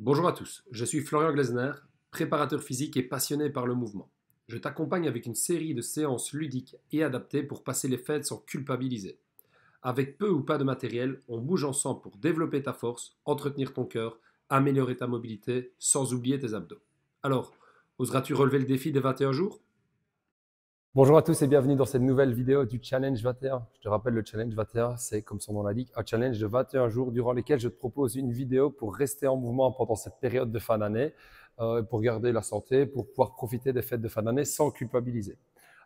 Bonjour à tous, je suis Florian Glesner, préparateur physique et passionné par le mouvement. Je t'accompagne avec une série de séances ludiques et adaptées pour passer les fêtes sans culpabiliser. Avec peu ou pas de matériel, on bouge ensemble pour développer ta force, entretenir ton cœur, améliorer ta mobilité, sans oublier tes abdos. Alors, oseras-tu relever le défi des 21 jours? Bonjour à tous et bienvenue dans cette nouvelle vidéo du Challenge 21. Je te rappelle, le Challenge 21, c'est comme son nom l'indique, un challenge de 21 jours durant lesquels je te propose une vidéo pour rester en mouvement pendant cette période de fin d'année, pour garder la santé, pour pouvoir profiter des fêtes de fin d'année sans culpabiliser.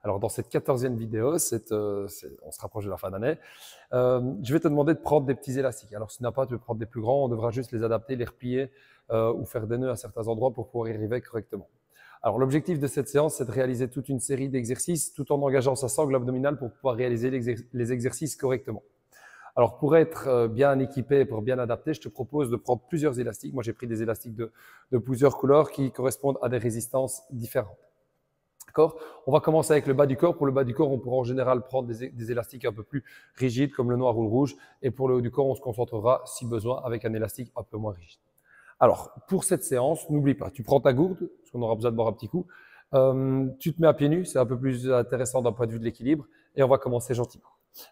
Alors dans cette 14e vidéo, on se rapproche de la fin d'année, je vais te demander de prendre des petits élastiques. Alors si tu n'as pas, tu peux prendre des plus grands, on devra juste les adapter, les replier ou faire des nœuds à certains endroits pour pouvoir y arriver correctement. Alors, l'objectif de cette séance, c'est de réaliser toute une série d'exercices tout en engageant sa sangle abdominale pour pouvoir réaliser les exercices correctement. Alors, pour être bien équipé, pour bien adapter, je te propose de prendre plusieurs élastiques. Moi, j'ai pris des élastiques de plusieurs couleurs qui correspondent à des résistances différentes. D'accord? On va commencer avec le bas du corps. Pour le bas du corps, on pourra en général prendre des élastiques un peu plus rigides, comme le noir ou le rouge. Et pour le haut du corps, on se concentrera, si besoin, avec un élastique un peu moins rigide. Alors, pour cette séance, n'oublie pas, tu prends ta gourde, parce qu'on aura besoin de boire un petit coup. Tu te mets à pieds nus, c'est un peu plus intéressant d'un point de vue de l'équilibre. Et on va commencer gentiment.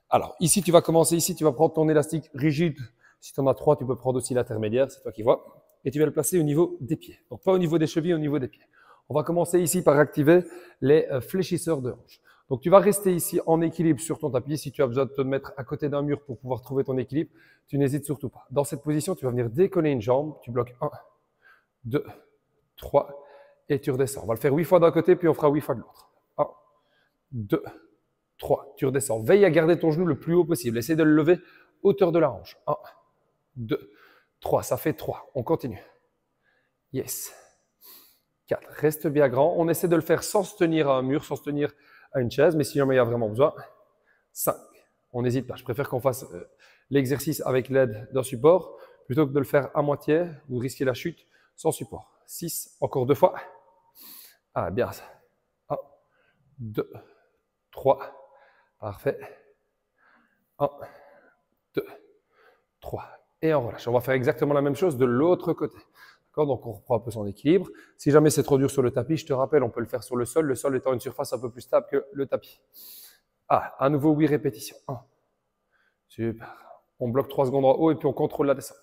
Alors, ici, tu vas commencer, ici, tu vas prendre ton élastique rigide. Si tu en as 3, tu peux prendre aussi l'intermédiaire, c'est toi qui vois. Et tu vas le placer au niveau des pieds. Donc, pas au niveau des chevilles, au niveau des pieds. On va commencer ici par activer les fléchisseurs de hanches. Donc, tu vas rester ici en équilibre sur ton tapis. Si tu as besoin de te mettre à côté d'un mur pour pouvoir trouver ton équilibre, tu n'hésites surtout pas. Dans cette position, tu vas venir décoller une jambe. Tu bloques 1, 2, 3 et tu redescends. On va le faire 8 fois d'un côté, puis on fera 8 fois de l'autre. 1, 2, 3. Tu redescends. Veille à garder ton genou le plus haut possible. Essaye de le lever hauteur de la hanche. 1, 2, 3. Ça fait 3. On continue. Yes. 4. Reste bien grand. On essaie de le faire sans se tenir à un mur, sans se tenir à une chaise, mais si jamais il y a vraiment besoin. 5. On n'hésite pas. Je préfère qu'on fasse l'exercice avec l'aide d'un support plutôt que de le faire à moitié ou risquer la chute sans support. 6. Encore 2 fois. Ah, bien ça. 1, 2, 3. Parfait. 1, 2, 3. Et on relâche. On va faire exactement la même chose de l'autre côté. Donc, on reprend un peu son équilibre. Si jamais c'est trop dur sur le tapis, je te rappelle, on peut le faire sur le sol étant une surface un peu plus stable que le tapis. Ah, à nouveau 8 répétitions. 1. Super. On bloque 3 secondes en haut et puis on contrôle la descente.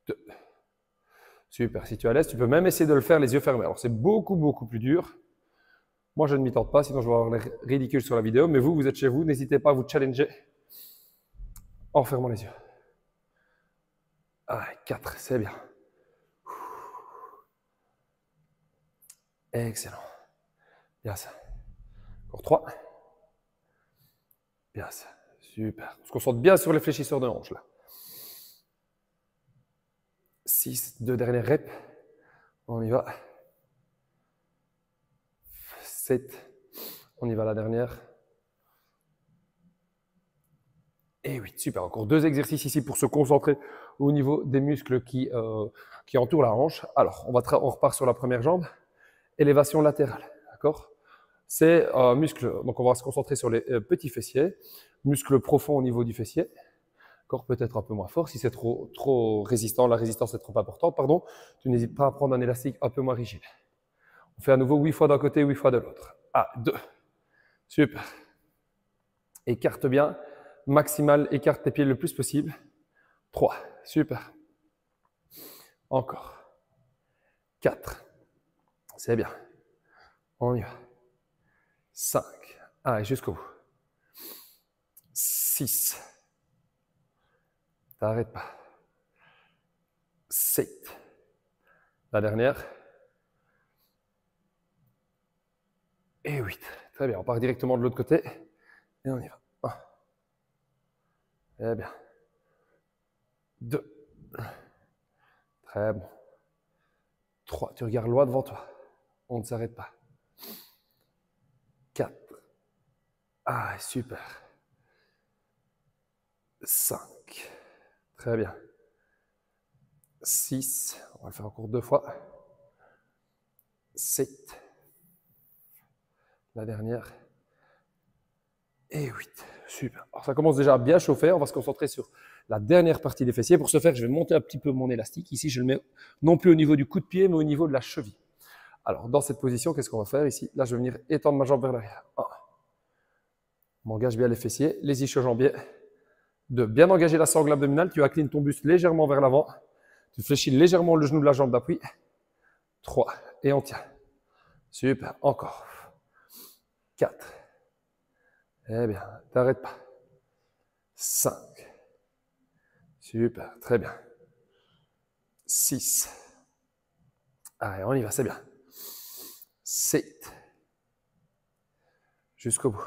2. Super. Si tu es à l'aise, tu peux même essayer de le faire les yeux fermés. Alors, c'est beaucoup, beaucoup plus dur. Moi, je ne m'y tente pas, sinon je vais avoir l'air ridicule sur la vidéo. Mais vous êtes chez vous, n'hésitez pas à vous challenger en fermant les yeux. Ah, 4, c'est bien. Excellent. Bien ça. Encore 3. Bien ça. Super. On se concentre bien sur les fléchisseurs de hanche là. 6, 2 dernières reps. On y va. 7. On y va la dernière. Et 8. Super. Encore 2 exercices ici pour se concentrer au niveau des muscles qui entourent la hanche. Alors, on repart sur la première jambe. Élévation latérale. D'accord? C'est un muscle. Donc, on va se concentrer sur les petits fessiers. Muscle profond au niveau du fessier. Corps peut-être un peu moins fort. Si c'est trop résistant, la résistance est trop importante, pardon, tu n'hésites pas à prendre un élastique un peu moins rigide. On fait à nouveau 8 fois d'un côté, 8 fois de l'autre. 1, 2. Super. Écarte bien. Maximal, écarte tes pieds le plus possible. 3. Super. Encore. 4. C'est bien. On y va. 5. Allez, jusqu'au bout. 6. T'arrêtes pas. 7. La dernière. Et 8. Très bien, on part directement de l'autre côté. Et on y va. 1. Très bien. 2. Très bon. 3. Tu regardes loin devant toi. On ne s'arrête pas. 4. Ah, super. 5. Très bien. 6. On va le faire encore 2 fois. 7. La dernière. Et 8. Super. Alors, ça commence déjà à bien chauffer. On va se concentrer sur la dernière partie des fessiers. Pour ce faire, je vais monter un petit peu mon élastique. Ici, je le mets non plus au niveau du coup de pied, mais au niveau de la cheville. Alors, dans cette position, qu'est-ce qu'on va faire ici? Là, je vais venir étendre ma jambe vers l'arrière. 1. M'engage bien les fessiers, les ischio-jambiers. 2. Bien engager la sangle abdominale. Tu inclines ton buste légèrement vers l'avant. Tu fléchis légèrement le genou de la jambe d'appui. 3. Et on tient. Super. Encore. 4. Eh bien, t'arrêtes pas. 5. Super. Très bien. 6. Allez, on y va, c'est bien. 7. Jusqu'au bout.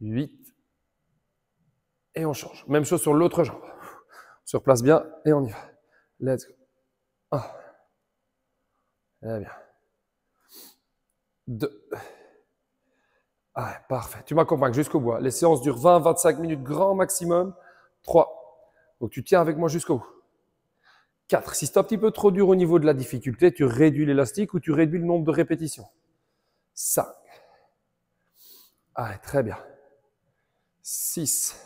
8. Et on change. Même chose sur l'autre jambe. On se replace bien et on y va. Let's go. 1. Eh bien. 2. Ah, parfait. Tu m'accompagnes jusqu'au bout. Les séances durent 20-25 minutes grand maximum. 3. Donc tu tiens avec moi jusqu'au bout. 4. Si c'est un petit peu trop dur au niveau de la difficulté, tu réduis l'élastique ou tu réduis le nombre de répétitions. 5. Allez, très bien. 6.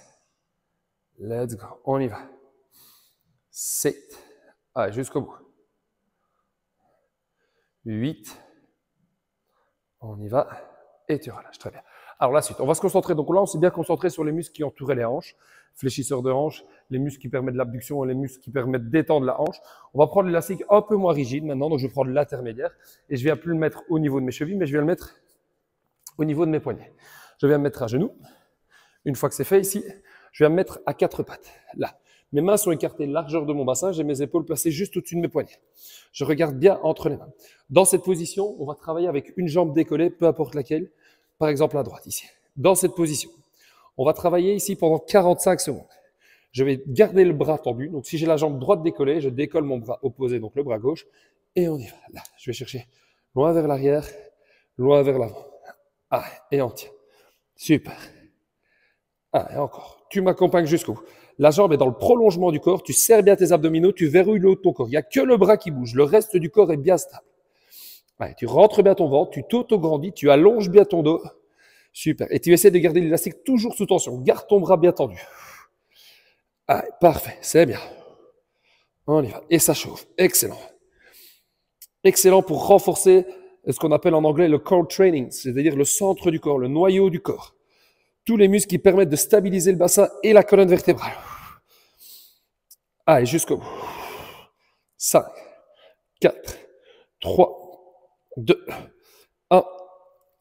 Let's go. On y va. 7. Allez, jusqu'au bout. 8. On y va. Et tu relâches. Très bien. Alors la suite, on va se concentrer. Donc là, on s'est bien concentré sur les muscles qui entouraient les hanches. Fléchisseurs de hanches, les muscles qui permettent l'abduction et les muscles qui permettent d'étendre la hanche. On va prendre l'élastique un peu moins rigide maintenant. Donc je vais prendre l'intermédiaire. Et je ne viens plus le mettre au niveau de mes chevilles, mais je viens le mettre au niveau de mes poignets. Je viens me mettre à genoux. Une fois que c'est fait ici, je viens me mettre à 4 pattes. Là. Mes mains sont écartées largeur de mon bassin. J'ai mes épaules placées juste au-dessus de mes poignets. Je regarde bien entre les mains. Dans cette position, on va travailler avec une jambe décollée, peu importe laquelle. Par exemple, à droite, ici. Dans cette position, on va travailler ici pendant 45 secondes. Je vais garder le bras tendu. Donc, si j'ai la jambe droite décollée, je décolle mon bras opposé, donc le bras gauche. Et on y va. Là, je vais chercher loin vers l'arrière, loin vers l'avant. Ah, et on tient. Super. Ah, et encore. Tu m'accompagnes jusqu'au bout. La jambe est dans le prolongement du corps. Tu serres bien tes abdominaux, tu verrouilles le haut de ton corps. Il n'y a que le bras qui bouge. Le reste du corps est bien stable. Allez, tu rentres bien ton ventre, tu t'auto-grandis, tu allonges bien ton dos. Super. Et tu essaies de garder l'élastique toujours sous tension. Garde ton bras bien tendu. Allez, parfait. C'est bien. On y va. Et ça chauffe. Excellent. Excellent pour renforcer ce qu'on appelle en anglais le core training, c'est-à-dire le centre du corps, le noyau du corps. Tous les muscles qui permettent de stabiliser le bassin et la colonne vertébrale. Allez, jusqu'au bout. 5, 4, 3, 2, 1.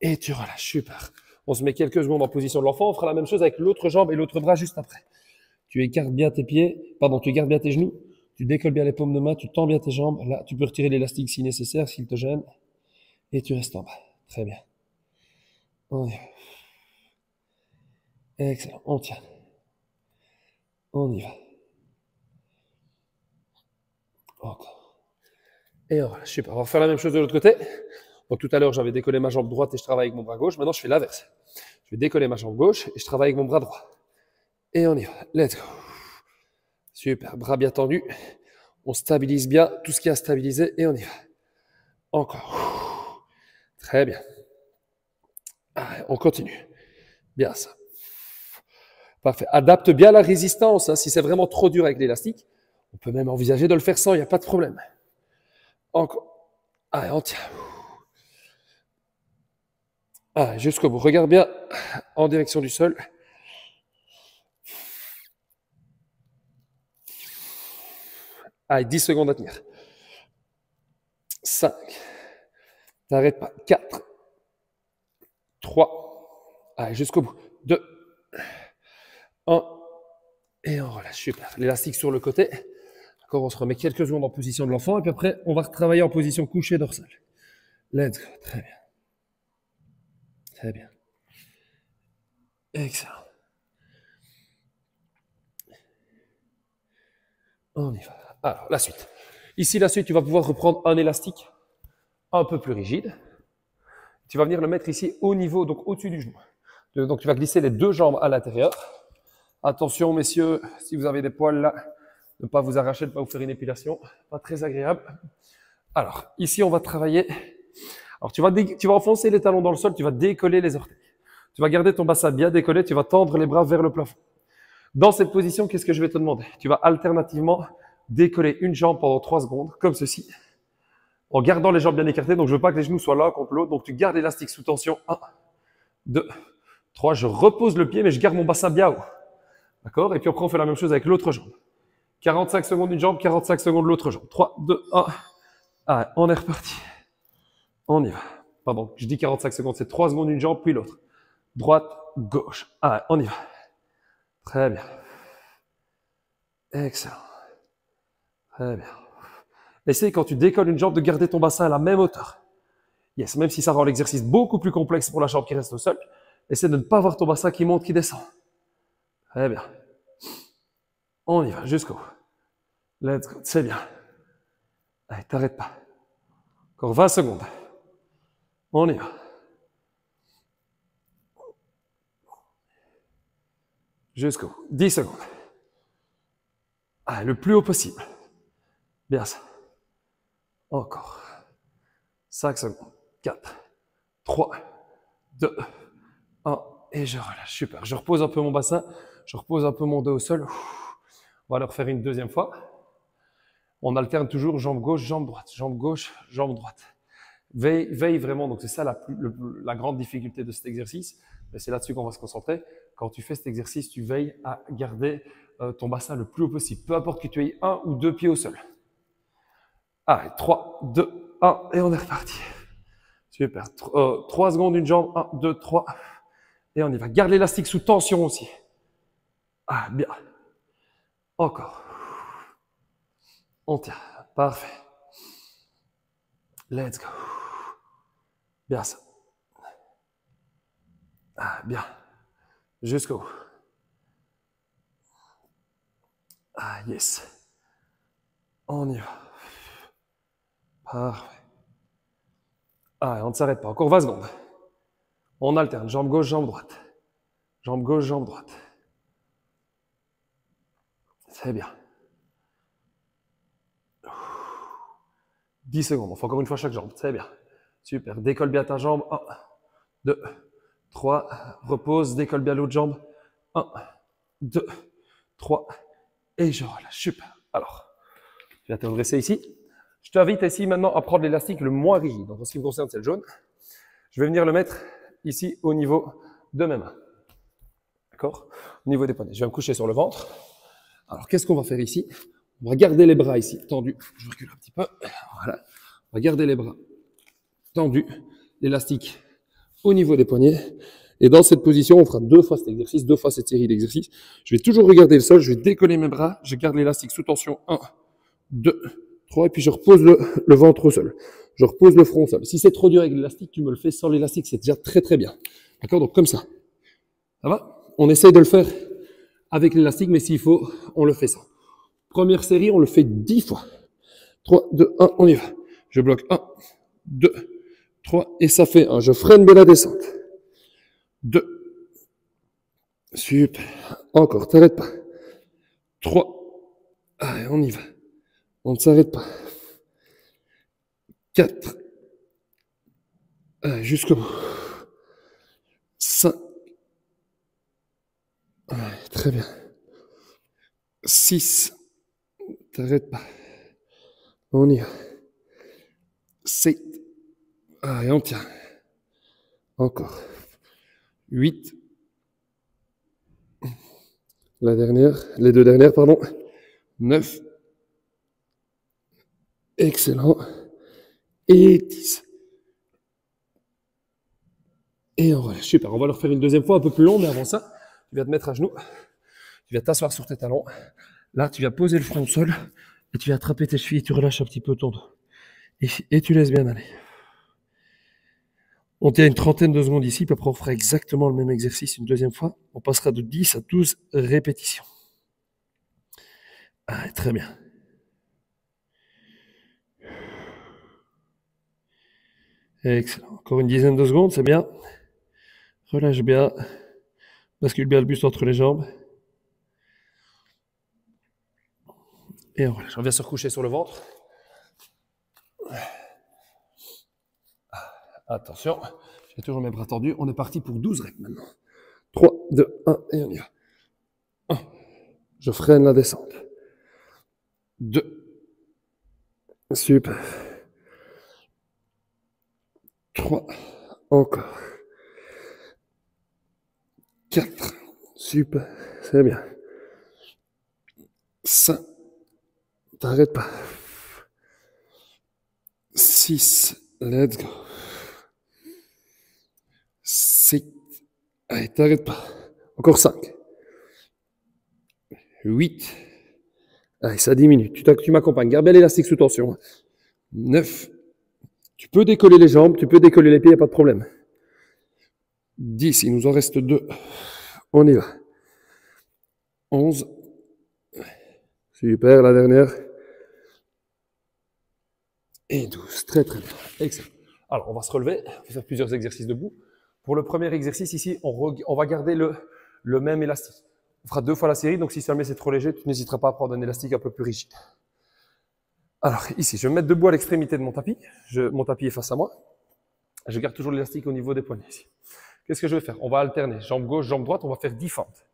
Et tu relâches. Super. On se met quelques secondes en position de l'enfant. On fera la même chose avec l'autre jambe et l'autre bras juste après. Tu écartes bien tes pieds. Pardon, tu écartes bien tes genoux. Tu décolles bien les paumes de main. Tu tends bien tes jambes. Là, tu peux retirer l'élastique si nécessaire, s'il te gêne. Et tu restes en bas. Très bien. On y va. Excellent. On tient. On y va. Encore. Et on relâche. Super. On va faire la même chose de l'autre côté. Donc tout à l'heure, j'avais décollé ma jambe droite et je travaille avec mon bras gauche. Maintenant, je fais l'inverse. Je vais décoller ma jambe gauche et je travaille avec mon bras droit. Et on y va. Let's go. Super. Bras bien tendus. On stabilise bien tout ce qui est à stabiliser et on y va. Encore. Très bien. Allez, on continue. Bien ça. Parfait. Adapte bien la résistance. Hein. Si c'est vraiment trop dur avec l'élastique, on peut même envisager de le faire sans, il n'y a pas de problème. Encore. Allez, on tient. Allez, jusqu'au bout. Regarde bien en direction du sol. Allez, 10 secondes à tenir. 5. N'arrête pas. 4. 3. Allez, jusqu'au bout. 2. 1. Et on relâche. Super. L'élastique sur le côté. D'accord, on se remet quelques secondes en position de l'enfant. Et puis après, on va retravailler en position couchée dorsale. Let's go. Très bien. Très bien. Excellent. On y va. Alors, la suite. Ici, la suite, tu vas pouvoir reprendre un élastique un peu plus rigide. Tu vas venir le mettre ici au niveau, donc au-dessus du genou. Donc, tu vas glisser les deux jambes à l'intérieur. Attention, messieurs, si vous avez des poils là, ne pas vous arracher, ne pas vous faire une épilation. Pas très agréable. Alors, ici, on va travailler. Alors, tu vas enfoncer les talons dans le sol, tu vas décoller les orteils. Tu vas garder ton bassin bien décollé, tu vas tendre les bras vers le plafond. Dans cette position, qu'est-ce que je vais te demander? Tu vas alternativement décoller une jambe pendant 3 secondes, comme ceci, en gardant les jambes bien écartées. Donc, je veux pas que les genoux soient l'un contre l'autre. Donc, tu gardes l'élastique sous tension. 1, 2, 3. Je repose le pied, mais je garde mon bassin bien haut. D'accord? Et puis après, on fait la même chose avec l'autre jambe. 45 secondes une jambe, 45 secondes l'autre jambe. 3, 2, 1. Allez, on est reparti. On y va. Pardon, je dis 45 secondes, c'est 3 secondes une jambe, puis l'autre. Droite, gauche. Allez, on y va. Très bien. Excellent. Très bien. Essaye quand tu décolles une jambe de garder ton bassin à la même hauteur. Yes, même si ça rend l'exercice beaucoup plus complexe pour la jambe qui reste au sol, essaie de ne pas voir ton bassin qui monte, qui descend. Très bien. On y va, jusqu'au bout. Let's go, c'est bien. Allez, t'arrêtes pas. Encore 20 secondes. On y va. Jusqu'au bout. 10 secondes. Allez, le plus haut possible. Bien ça. Encore. 5 secondes. 4, 3, 2, 1. Et je relâche. Super. Je repose un peu mon bassin. Je repose un peu mon dos au sol. On va le refaire une deuxième fois. On alterne toujours jambe gauche, jambe droite. Jambe gauche, jambe droite. Veille vraiment. Donc, c'est ça la grande difficulté de cet exercice. Mais c'est là-dessus qu'on va se concentrer. Quand tu fais cet exercice, tu veilles à garder ton bassin le plus haut possible. Peu importe que tu aies 1 ou 2 pieds au sol. Allez, 3, 2, 1. Et on est reparti. Super. 3 secondes, une jambe. 1, 2, 3. Et on y va. Garde l'élastique sous tension aussi. Ah, bien. Encore. On tient. Parfait. Let's go. Bien ça. Ah, bien. Jusqu'au bout. Ah, yes. On y va. Parfait. Ah, on ne s'arrête pas. Encore 20 secondes. On alterne. Jambe gauche, jambe droite. Jambe gauche, jambe droite. C'est bien. 10 secondes. On fait encore une fois chaque jambe. C'est bien. Super. Décolle bien ta jambe. 1, 2, 3. Repose. Décolle bien l'autre jambe. 1, 2, 3. Et je relâche. Super. Alors, tu vas te redresser ici. Je t'invite ici maintenant à prendre l'élastique le moins rigide. Donc, en ce qui me concerne, c'est le jaune. Je vais venir le mettre ici au niveau de mes mains. D'accord? Au niveau des poignets. Je vais me coucher sur le ventre. Alors, qu'est-ce qu'on va faire ici? On va garder les bras ici tendus. Je recule un petit peu. Voilà. On va garder les bras tendus. L'élastique au niveau des poignets. Et dans cette position, on fera 2 fois cet exercice, 2 fois cette série d'exercices. Je vais toujours regarder le sol. Je vais décoller mes bras. Je garde l'élastique sous tension. 1, 2, 3. Et puis, je repose le ventre au sol. Je repose le front au sol. Si c'est trop dur avec l'élastique, tu me le fais sans l'élastique. C'est déjà très, très bien. D'accord? Donc, comme ça. Ça va? On essaye de le faire avec l'élastique, mais s'il faut, on le fait sans. Première série, on le fait 10 fois. 3, 2, 1, on y va. Je bloque 1, 2, 3, et ça fait 1. Je freine bien la descente. 2. Super. Encore, t'arrêtes pas. 3. Allez, on y va. On ne s'arrête pas. 4. Allez, jusqu'au bout. 5. Allez, très bien. 6. T'arrêtes pas. On y va. 7. Allez, on tient. Encore. 8. Les 2 dernières, pardon. 9. Excellent. Et 10. Et on relâche. Super. On va le refaire une deuxième fois un peu plus long, mais avant ça, tu vas te mettre à genoux. Tu vas t'asseoir sur tes talons. Là, tu vas poser le front au sol et tu vas attraper tes chevilles et tu relâches un petit peu ton dos. Et tu laisses bien aller. On tient une trentaine de secondes ici, puis après on fera exactement le même exercice une deuxième fois. On passera de 10 à 12 répétitions. Ah, très bien. Excellent. Encore une dizaine de secondes, c'est bien. Relâche bien. Bascule bien le buste entre les jambes. Et on relâche. On vient se recoucher sur le ventre. Attention, j'ai toujours mes bras tendus. On est parti pour 12 reps maintenant. 3, 2, 1, et on y va. 1, Je freine la descente. 2. Super. 3. Encore. 4. Super. C'est bien. 5. T'arrêtes pas. 6. Let's go. 7. Allez, t'arrêtes pas. Encore 5. 8. Allez, ça diminue. Tu m'accompagnes. Garde bien l'élastique sous tension. 9. Tu peux décoller les jambes, tu peux décoller les pieds, il n'y a pas de problème. 10. Il nous en reste 2. On y va. 11. Super, la dernière. Et 12. Très, très bien. Excellent. Alors, on va se relever. On va faire plusieurs exercices debout. Pour le premier exercice, ici, on va garder le même élastique. On fera 2 fois la série, donc si jamais c'est trop léger, tu n'hésiteras pas à prendre un élastique un peu plus rigide. Alors, ici, je vais me mettre debout à l'extrémité de mon tapis. Mon tapis est face à moi. Je garde toujours l'élastique au niveau des poignets ici. Qu'est-ce que je vais faire? On va alterner. Jambe gauche, jambe droite, on va faire 10 fentes.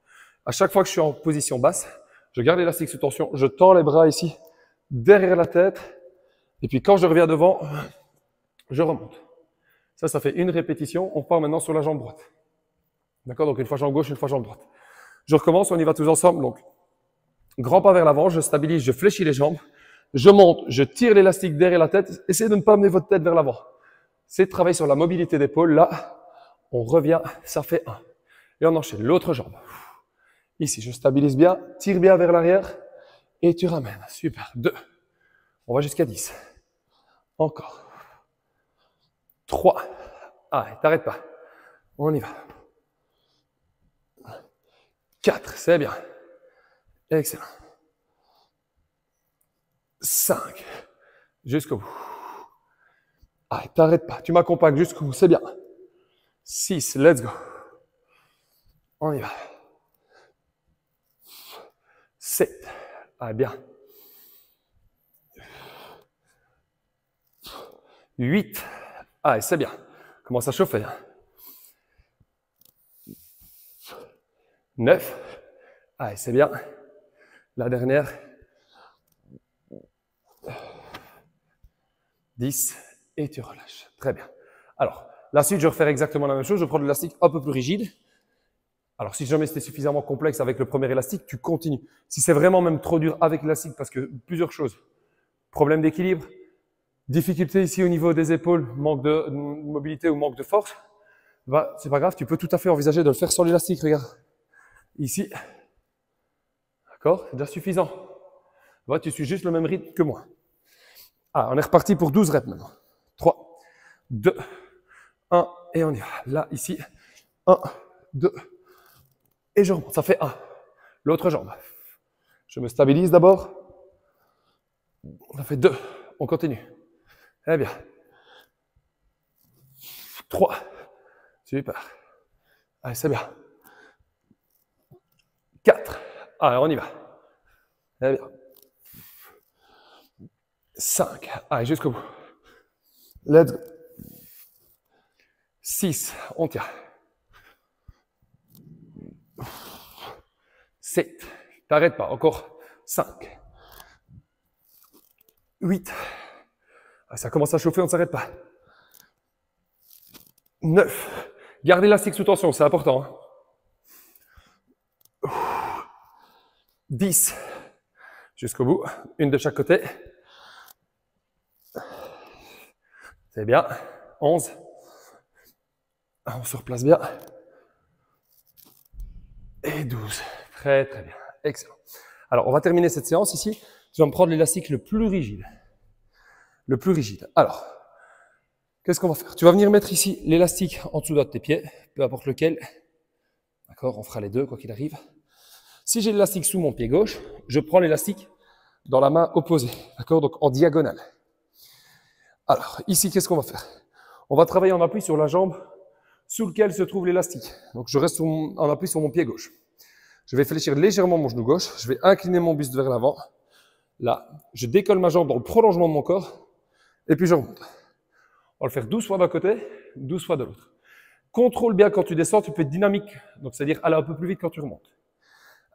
À chaque fois que je suis en position basse, je garde l'élastique sous tension, je tends les bras ici, derrière la tête, et puis quand je reviens devant, je remonte. Ça fait une répétition. On part maintenant sur la jambe droite. D'accord? Donc une fois jambe gauche, une fois jambe droite. Je recommence, on y va tous ensemble. Donc, grand pas vers l'avant, je stabilise, je fléchis les jambes, je monte, je tire l'élastique derrière la tête. Essayez de ne pas amener votre tête vers l'avant. C'est de travailler sur la mobilité d'épaule. Là, on revient, ça fait 1. Et on enchaîne l'autre jambe. Ici, je stabilise bien, tire bien vers l'arrière et tu ramènes. Super. 2. On va jusqu'à 10. Encore. 3. Allez, t'arrêtes pas. On y va. 4. C'est bien. Excellent. 5. Jusqu'au bout. Allez, t'arrêtes pas. Tu m'accompagnes jusqu'au bout. C'est bien. 6. Let's go. On y va. 7. Allez, bien. 8. Allez, c'est bien. Commence à chauffer. 9. Allez, c'est bien. La dernière. 10. Et tu relâches. Très bien. Alors, la suite, je vais refaire exactement la même chose. Je prends l'élastique un peu plus rigide. Alors, si jamais c'était suffisamment complexe avec le premier élastique, tu continues. Si c'est vraiment même trop dur avec l'élastique, parce que plusieurs choses. Problème d'équilibre, difficulté ici au niveau des épaules, manque de mobilité ou manque de force, bah, c'est pas grave, tu peux tout à fait envisager de le faire sans l'élastique, regarde. Ici. D'accord? C'est déjà suffisant. Bah, tu suis juste le même rythme que moi. Ah, on est reparti pour 12 reps maintenant. 3, 2, 1, et on y va. Là, ici. 1, 2, et je remonte. Ça fait 1. L'autre jambe. Je me stabilise d'abord. Ça fait 2. On continue. Eh bien. 3. Super. Allez, c'est bien. 4. Allez, on y va. Eh bien. 5. Allez, jusqu'au bout. Let's go. 6. On tient. 7. T'arrêtes pas. Encore 5. 8. Ça commence à chauffer, on ne s'arrête pas. 9. Gardez l'élastique sous tension, c'est important. 10. Jusqu'au bout. Une de chaque côté. C'est bien. 11. On se replace bien. Et 12. Très, très bien. Excellent. Alors, on va terminer cette séance ici. Je vais me prendre l'élastique le plus rigide. Le plus rigide. Alors, qu'est-ce qu'on va faire? Tu vas venir mettre ici l'élastique en dessous de tes pieds, peu importe lequel. D'accord? On fera les deux, quoi qu'il arrive. Si j'ai l'élastique sous mon pied gauche, je prends l'élastique dans la main opposée. D'accord? Donc, en diagonale. Alors, ici, qu'est-ce qu'on va faire? On va travailler en appui sur la jambe sous laquelle se trouve l'élastique. Donc, je reste en appui sur mon pied gauche. Je vais fléchir légèrement mon genou gauche. Je vais incliner mon buste vers l'avant. Là, je décolle ma jambe dans le prolongement de mon corps. Et puis, je remonte. On va le faire 12 fois d'un côté, 12 fois de l'autre. Contrôle bien quand tu descends, tu peux être dynamique. Donc, c'est-à-dire aller un peu plus vite quand tu remontes.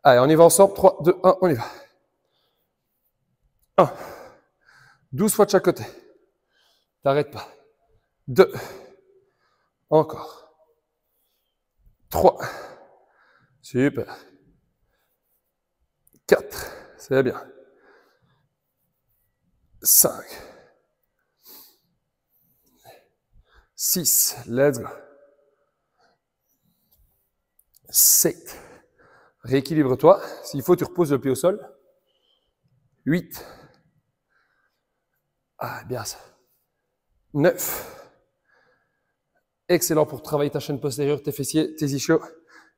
Allez, on y va ensemble. 3, 2, 1, on y va. 1. 12 fois de chaque côté. T'arrêtes pas. 2. Encore. 3. Super. 4. C'est bien. 5. 6. Let's go. 7. Rééquilibre-toi. S'il faut, tu reposes le pied au sol. 8. Ah, bien ça. 9. Excellent pour travailler ta chaîne postérieure, tes fessiers, tes ischios.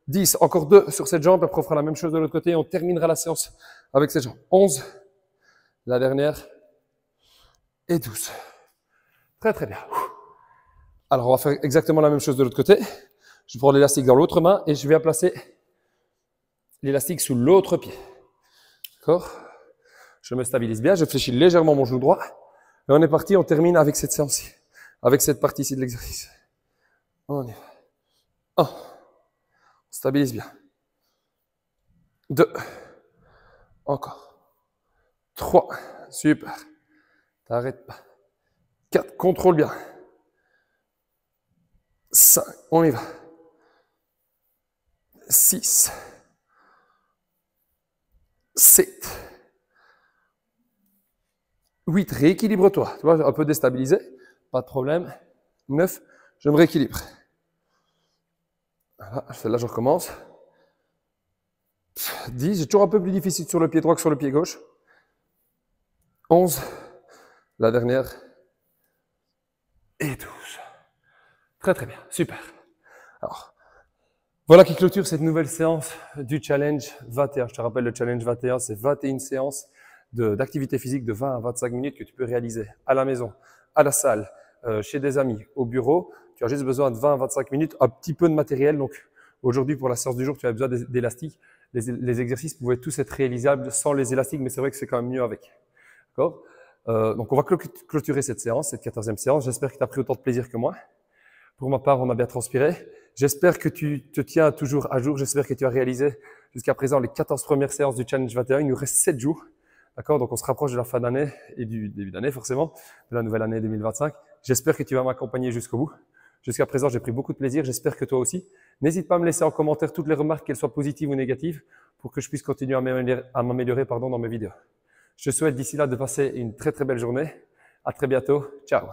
10. Encore 2 sur cette jambe. Après, on fera la même chose de l'autre côté. On terminera la séance avec cette jambe. 11. La dernière. Et 12. Très, très bien. Alors, on va faire exactement la même chose de l'autre côté. Je prends l'élastique dans l'autre main et je viens placer l'élastique sous l'autre pied. D'accord? Je me stabilise bien. Je fléchis légèrement mon genou droit. Et on est parti. On termine avec cette séance-ci. Avec cette partie-ci de l'exercice. On y va. 1. On stabilise bien. 2. Encore. 3. Super. T'arrêtes pas. 4. Contrôle bien. 5. On y va. 6. 7. 8. Rééquilibre-toi. Tu vois, un peu déstabilisé. Pas de problème. 9. Je me rééquilibre. Voilà, celle-là, je recommence. 10. C'est toujours un peu plus difficile sur le pied droit que sur le pied gauche. 11. La dernière. Et 12. Très, très bien. Super. Alors, voilà qui clôture cette nouvelle séance du challenge 21. Je te rappelle, le challenge 21, c'est 21 séances d'activité physique de 20 à 25 minutes que tu peux réaliser à la maison, à la salle, chez des amis, au bureau. Tu as juste besoin de 20 à 25 minutes, un petit peu de matériel. Donc, aujourd'hui, pour la séance du jour, tu as besoin d'élastiques. Les exercices pouvaient tous être réalisables sans les élastiques, mais c'est vrai que c'est quand même mieux avec. D'accord? Donc, on va clôturer cette séance, cette 14e séance. J'espère que tu as pris autant de plaisir que moi. Pour ma part, on a bien transpiré. J'espère que tu te tiens toujours à jour. J'espère que tu as réalisé jusqu'à présent les 14 premières séances du Challenge 21. Il nous reste 7 jours. D'accord? Donc, on se rapproche de la fin d'année et du début d'année, forcément, de la nouvelle année 2025. J'espère que tu vas m'accompagner jusqu'au bout. Jusqu'à présent, j'ai pris beaucoup de plaisir. J'espère que toi aussi. N'hésite pas à me laisser en commentaire toutes les remarques, qu'elles soient positives ou négatives, pour que je puisse continuer à m'améliorer dans mes vidéos. Je te souhaite d'ici là de passer une très très belle journée. À très bientôt. Ciao.